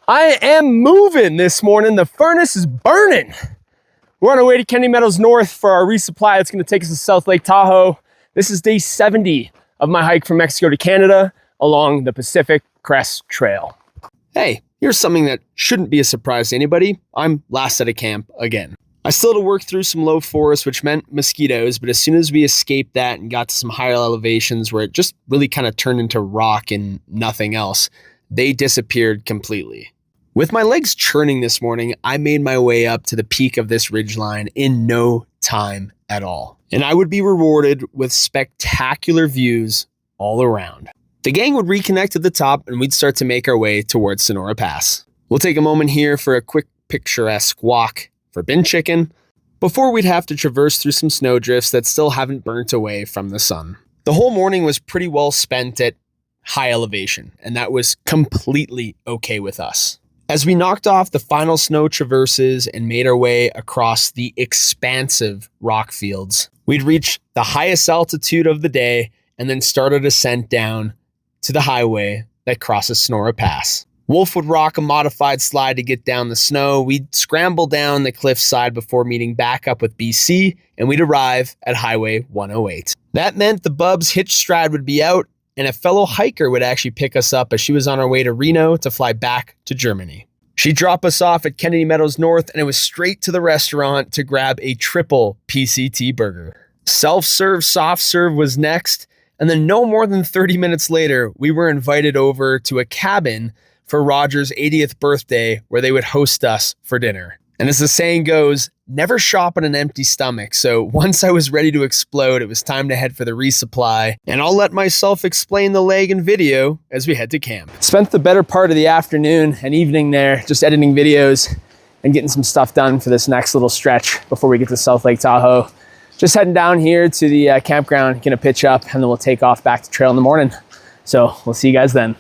I am moving this morning. The furnace is burning. We're on our way to Kennedy Meadows North for our resupply. It's going to take us to South Lake Tahoe. This is day 70 of my hike from Mexico to Canada along the Pacific Crest Trail. Hey, here's something that shouldn't be a surprise to anybody. I'm last at a camp again. I still had to work through some low forest, which meant mosquitoes, but as soon as we escaped that and got to some higher elevations where it just really kind of turned into rock and nothing else, they disappeared completely. With my legs churning this morning, I made my way up to the peak of this ridgeline in no time at all. And I would be rewarded with spectacular views all around. The gang would reconnect at the top and we'd start to make our way towards Sonora Pass. We'll take a moment here for a quick picturesque walk for bin chicken before we'd have to traverse through some snowdrifts that still haven't burnt away from the sun. The whole morning was pretty well spent at high elevation, and that was completely okay with us. As we knocked off the final snow traverses and made our way across the expansive rock fields, we'd reached the highest altitude of the day and then started a ascent down to the highway that crosses Sonora Pass. Wolf would rock a modified slide to get down the snow. We'd scramble down the cliffside before meeting back up with BC, and we'd arrive at Highway 108. That meant the Bub's hitch stride would be out, and a fellow hiker would actually pick us up as she was on her way to Reno to fly back to Germany. She'd drop us off at Kennedy Meadows North, and it was straight to the restaurant to grab a triple PCT burger. Self-serve, soft serve was next, and then no more than 30 minutes later, we were invited over to a cabin for Roger's 80th birthday where they would host us for dinner. And as the saying goes, never shop on an empty stomach. So once I was ready to explode, it was time to head for the resupply. And I'll let myself explain the leg in video as we head to camp. Spent the better part of the afternoon and evening there just editing videos and getting some stuff done for this next little stretch before we get to South Lake Tahoe. Just heading down here to the campground, gonna pitch up, and then we'll take off back to trail in the morning. So we'll see you guys then.